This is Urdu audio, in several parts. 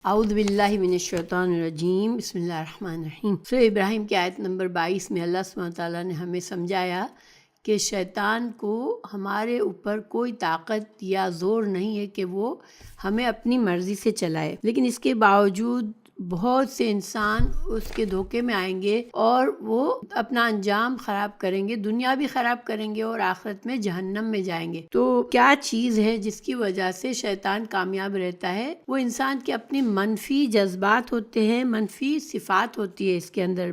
اعوذ باللہ من الشیطان الرجیم، بسم اللہ الرحمن الرحیم۔ سورہ ابراہیم کی آیت نمبر 22 میں اللہ سبحانہ تعالیٰ نے ہمیں سمجھایا کہ شیطان کو ہمارے اوپر کوئی طاقت یا زور نہیں ہے کہ وہ ہمیں اپنی مرضی سے چلائے، لیکن اس کے باوجود بہت سے انسان اس کے دھوکے میں آئیں گے اور وہ اپنا انجام خراب کریں گے، دنیا بھی خراب کریں گے اور آخرت میں جہنم میں جائیں گے۔ تو کیا چیز ہے جس کی وجہ سے شیطان کامیاب رہتا ہے؟ وہ انسان کے اپنے منفی جذبات ہوتے ہیں، منفی صفات ہوتی ہے اس کے اندر۔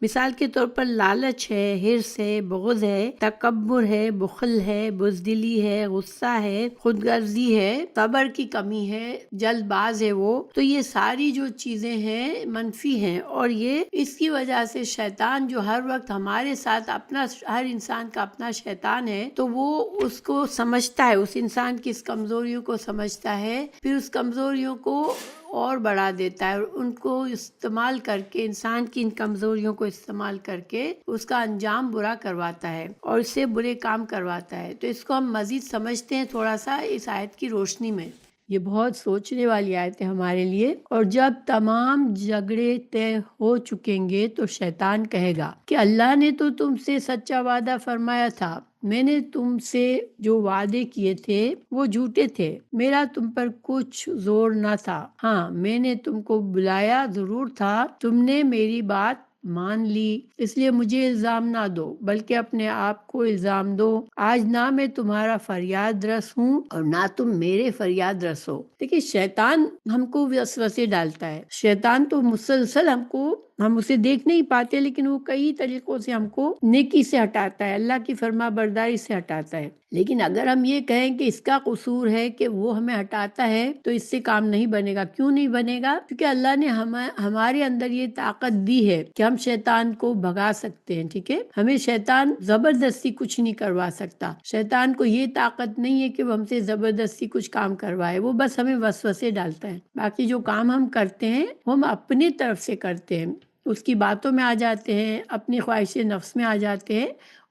مثال کے طور پر لالچ ہے، حرص ہے، بغض ہے، تکبر ہے، بخل ہے، بزدلی ہے، غصہ ہے، خود غرضی ہے، صبر کی کمی ہے، جلد باز ہے وہ۔ تو یہ ساری جو چیزیں ہیں منفی ہیں، اور یہ اس کی وجہ سے شیطان جو ہر وقت ہمارے ساتھ اپنا، ہر انسان کا اپنا شیطان ہے، تو وہ اس کو سمجھتا ہے، اس انسان کی اس کمزوریوں کو سمجھتا ہے، پھر اس کمزوریوں کو اور بڑھا دیتا ہے اور ان کو استعمال کر کے، انسان کی ان کمزوریوں کو استعمال کر کے اس کا انجام برا کرواتا ہے اور اس سے برے کام کرواتا ہے۔ تو اس کو ہم مزید سمجھتے ہیں تھوڑا سا اس آیت کی روشنی میں۔ یہ بہت سوچنے والی آیت ہے ہمارے لیے۔ اور جب تمام جھگڑے طے ہو چکیں گے تو شیطان کہے گا کہ اللہ نے تو تم سے سچا وعدہ فرمایا تھا، میں نے تم سے جو وعدے کیے تھے وہ جھوٹے تھے، میرا تم پر کچھ زور نہ تھا، ہاں میں نے تم کو بلایا ضرور تھا، تم نے میری بات مان لی، اس لیے مجھے الزام نہ دو بلکہ اپنے آپ کو الزام دو۔ آج نہ میں تمہارا فریاد رس ہوں اور نہ تم میرے فریاد رس ہو۔ دیکھیے شیطان ہم کو وسوسے ڈالتا ہے، شیطان تو مسلسل ہم اسے دیکھ نہیں پاتے، لیکن وہ کئی طریقوں سے ہم کو نیکی سے ہٹاتا ہے، اللہ کی فرما برداری سے ہٹاتا ہے۔ لیکن اگر ہم یہ کہیں کہ اس کا قصور ہے کہ وہ ہمیں ہٹاتا ہے، تو اس سے کام نہیں بنے گا۔ کیوں نہیں بنے گا؟ کیونکہ اللہ نے ہمارے اندر یہ طاقت دی ہے کہ ہم شیطان کو بھگا سکتے ہیں، ٹھیک ہے؟ ہمیں شیطان زبردستی کچھ نہیں کروا سکتا۔ شیطان کو یہ طاقت نہیں ہے کہ وہ ہم سے زبردستی کچھ کام کروائے، وہ بس ہمیں وسوسے ڈالتا ہے۔ باقی جو کام ہم کرتے ہیں وہ ہم اپنی طرف سے کرتے ہیں، اس کی باتوں میں آ جاتے ہیں، اپنی خواہش نفس میں آ جاتے ہیں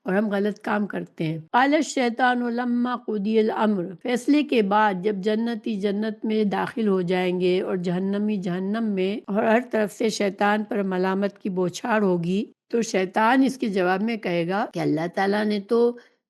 اور ہم غلط کام کرتے ہیں۔ قال الشیطان لما قضی الامر، فیصلے کے بعد جب جنتی جنت میں داخل ہو جائیں گے اور جہنمی جہنم میں، اور ہر طرف سے شیطان پر ملامت کی بوچھاڑ ہوگی، تو شیطان اس کے جواب میں کہے گا کہ اللہ تعالیٰ نے تو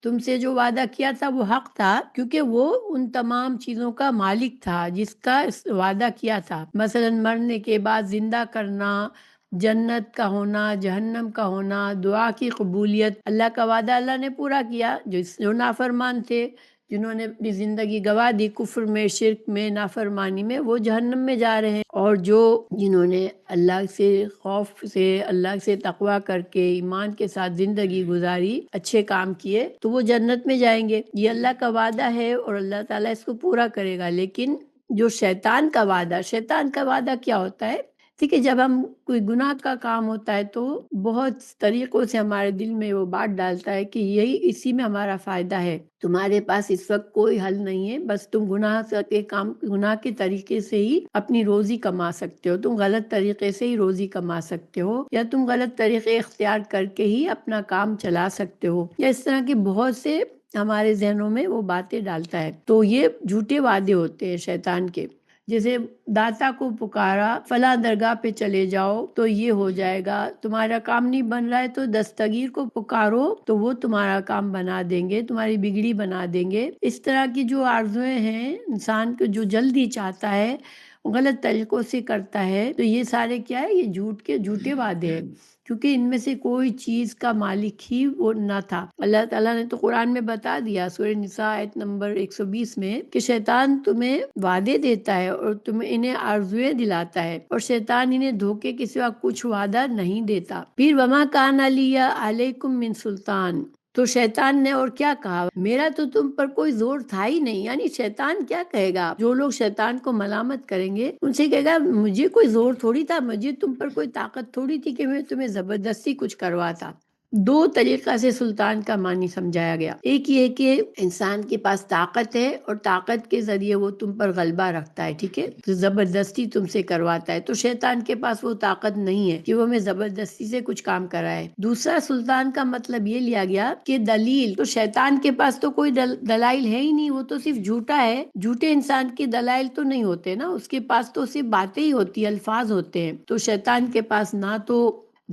تم سے جو وعدہ کیا تھا وہ حق تھا، کیونکہ وہ ان تمام چیزوں کا مالک تھا جس کا وعدہ کیا تھا، مثلا مرنے کے بعد زندہ کرنا، جنت کا ہونا، جہنم کا ہونا، دعا کی قبولیت۔ اللہ کا وعدہ اللہ نے پورا کیا، جو نافرمان تھے، جنہوں نے اپنی زندگی گوا دی کفر میں، شرک میں، نافرمانی میں، وہ جہنم میں جا رہے ہیں، اور جنہوں نے اللہ سے خوف سے، اللہ سے تقوی کر کے ایمان کے ساتھ زندگی گزاری، اچھے کام کیے، تو وہ جنت میں جائیں گے۔ یہ اللہ کا وعدہ ہے اور اللہ تعالیٰ اس کو پورا کرے گا۔ لیکن جو شیطان کا وعدہ کیا ہوتا ہے؟ ٹھیک ہے، جب ہم کوئی گناہ کا کام ہوتا ہے تو بہت طریقوں سے ہمارے دل میں وہ بات ڈالتا ہے کہ اسی میں ہمارا فائدہ ہے، تمہارے پاس اس وقت کوئی حل نہیں ہے، بس تم گناہ کے طریقے سے ہی اپنی روزی کما سکتے ہو، تم غلط طریقے سے ہی روزی کما سکتے ہو، یا تم غلط طریقے اختیار کر کے ہی اپنا کام چلا سکتے ہو، یا اس طرح کے بہت سے ہمارے ذہنوں میں وہ باتیں ڈالتا ہے۔ تو یہ جھوٹے وعدے ہوتے ہیں شیطان کے۔ جیسے داتا کو پکارا، فلاں درگاہ پہ چلے جاؤ تو یہ ہو جائے گا، تمہارا کام نہیں بن رہا ہے تو دستگیر کو پکارو تو وہ تمہارا کام بنا دیں گے، تمہاری بگڑی بنا دیں گے۔ اس طرح کی جو آرزویں ہیں، انسان کو جو جلدی چاہتا ہے، غلط طریقوں سے کرتا ہے، تو یہ سارے کیا ہے؟ یہ جھوٹے وعدے ہیں، کیونکہ ان میں سے کوئی چیز کا مالک ہی وہ نہ تھا۔ اللہ تعالیٰ نے تو قرآن میں بتا دیا، سورہ نساء آیت نمبر 120 میں، کہ شیطان تمہیں وعدے دیتا ہے اور تمہیں انہیں آرزویں دلاتا ہے، اور شیطان انہیں دھوکے کے سوا کچھ وعدہ نہیں دیتا۔ پھر وما کان علی علیکم من سلطان، تو شیطان نے اور کیا کہا؟ میرا تو تم پر کوئی زور تھا ہی نہیں۔ یعنی شیطان کیا کہے گا؟ جو لوگ شیطان کو ملامت کریں گے ان سے کہے گا مجھے کوئی زور تھوڑی تھا، مجھے تم پر کوئی طاقت تھوڑی تھی کہ میں تمہیں زبردستی کچھ کرواتا۔ دو طریقہ سے سلطان کا معنی سمجھایا گیا. ایک یہ کہ انسان کے پاس طاقت ہے اور طاقت کے ذریعے وہ تم پر غلبہ رکھتا ہے، ٹھیک ہے، تو زبردستی تم سے کرواتا ہے. تو شیطان کے پاس وہ طاقت نہیں ہے کہ وہ ہمیں زبردستی سے کچھ کام کرائے. دوسرا سلطان کا مطلب یہ لیا گیا کہ دلیل، تو شیطان کے پاس تو کوئی دلائل ہے ہی نہیں، وہ تو صرف جھوٹا ہے. جھوٹے انسان کے دلائل تو نہیں ہوتے نا، اس کے پاس تو صرف باتیں ہی ہوتی، الفاظ ہوتے ہیں. تو شیطان کے پاس نہ تو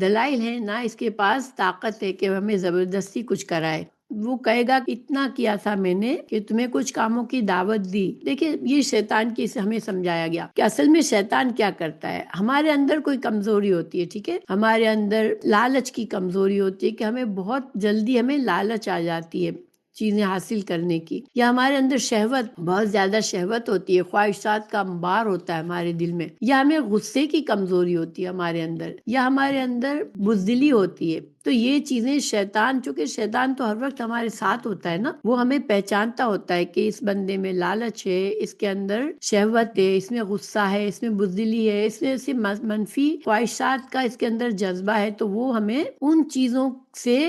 دلائل ہے، نہ اس کے پاس طاقت ہے کہ ہمیں زبردستی کچھ کرائے. وہ کہے گا کہ اتنا کیا تھا میں نے کہ تمہیں کچھ کاموں کی دعوت دی. دیکھیں یہ شیطان کی ہمیں سمجھایا گیا کہ اصل میں شیطان کیا کرتا ہے. ہمارے اندر کوئی کمزوری ہوتی ہے، ٹھیک ہے، ہمارے اندر لالچ کی کمزوری ہوتی ہے کہ ہمیں بہت جلدی ہمیں لالچ آ جاتی ہے چیزیں حاصل کرنے کی، یا ہمارے اندر شہوت، بہت زیادہ شہوت ہوتی ہے، خواہشات کا انبار ہوتا ہے ہمارے دل میں، یا ہمیں غصے کی کمزوری ہوتی ہے ہمارے اندر، یا ہمارے اندر بزدلی ہوتی ہے. تو یہ چیزیں شیطان، چونکہ شیطان تو ہر وقت ہمارے ساتھ ہوتا ہے نا، وہ ہمیں پہچانتا ہوتا ہے کہ اس بندے میں لالچ ہے، اس کے اندر شہوت ہے، اس میں غصہ ہے، اس میں بزدلی ہے، اس میں منفی خواہشات کا اس کے اندر جذبہ ہے. تو وہ ہمیں ان چیزوں سے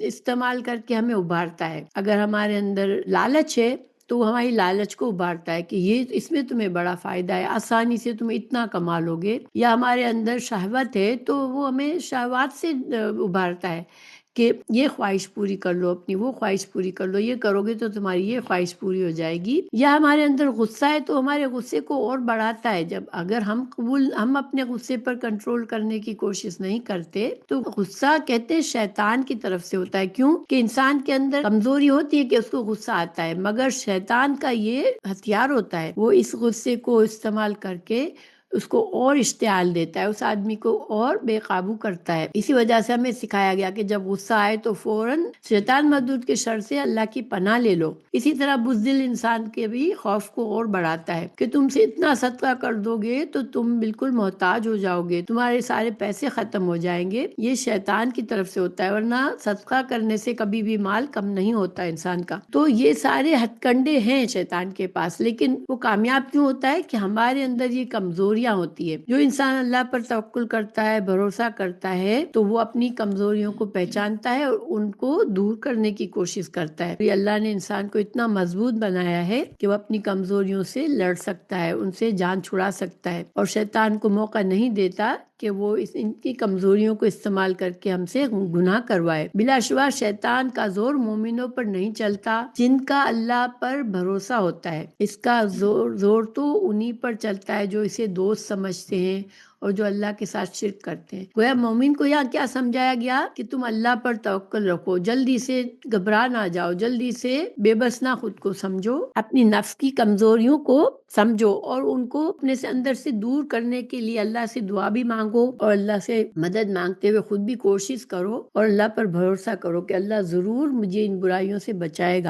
استعمال کر کے ہمیں ابھارتا ہے. اگر ہمارے اندر لالچ ہے تو وہ ہماری لالچ کو ابھارتا ہے کہ یہ اس میں تمہیں بڑا فائدہ ہے، آسانی سے تم اتنا کما لو گے. یا ہمارے اندر شہوت ہے تو وہ ہمیں شہوات سے ابھارتا ہے کہ یہ خواہش پوری کر لو اپنی، وہ خواہش پوری کر لو، یہ کرو گے تو تمہاری یہ خواہش پوری ہو جائے گی. یا ہمارے اندر غصہ ہے تو ہمارے غصے کو اور بڑھاتا ہے. جب اگر ہم اپنے غصے پر کنٹرول کرنے کی کوشش نہیں کرتے تو غصہ کہتے ہیں شیطان کی طرف سے ہوتا ہے. کیوں کہ انسان کے اندر کمزوری ہوتی ہے کہ اس کو غصہ آتا ہے، مگر شیطان کا یہ ہتھیار ہوتا ہے، وہ اس غصے کو استعمال کر کے اس کو اور اشتعال دیتا ہے، اس آدمی کو اور بے قابو کرتا ہے. اسی وجہ سے ہمیں سکھایا گیا کہ جب غصہ آئے تو فوراً شیطان مردود کے شر سے اللہ کی پناہ لے لو. اسی طرح بزدل انسان کے بھی خوف کو اور بڑھاتا ہے کہ تم سے اتنا صدقہ کر دو گے تو تم بالکل محتاج ہو جاؤ گے، تمہارے سارے پیسے ختم ہو جائیں گے. یہ شیطان کی طرف سے ہوتا ہے، ورنہ صدقہ کرنے سے کبھی بھی مال کم نہیں ہوتا انسان کا. تو یہ سارے ہتھ کنڈے ہیں شیطان کے پاس، لیکن وہ کامیاب کیوں ہوتا ہے کہ ہمارے اندر یہ کمزوریاں ہوتی ہے. جو انسان اللہ پر توکل کرتا ہے، بھروسہ کرتا ہے، تو وہ اپنی کمزوریوں کو پہچانتا ہے اور ان کو دور کرنے کی کوشش کرتا ہے. یہ اللہ نے انسان کو اتنا مضبوط بنایا ہے کہ وہ اپنی کمزوریوں سے لڑ سکتا ہے، ان سے جان چھڑا سکتا ہے، اور شیطان کو موقع نہیں دیتا کہ وہ ان کی کمزوریوں کو استعمال کر کے ہم سے گناہ کروائے. بلا شبہ شیطان کا زور مومنوں پر نہیں چلتا جن کا اللہ پر بھروسہ ہوتا ہے. اس کا زور تو انہی پر چلتا ہے جو اسے دوست سمجھتے ہیں اور جو اللہ کے ساتھ شرک کرتے ہیں. گویا مومن کو یہاں کیا سمجھایا گیا کہ تم اللہ پر توکل رکھو، جلدی سے گھبرا نہ جاؤ، جلدی سے بے بس نہ خود کو سمجھو، اپنی نفس کی کمزوریوں کو سمجھو اور ان کو اپنے سے اندر سے دور کرنے کے لیے اللہ سے دعا بھی مانگو اور اللہ سے مدد مانگتے ہوئے خود بھی کوشش کرو اور اللہ پر بھروسہ کرو کہ اللہ ضرور مجھے ان برائیوں سے بچائے گا.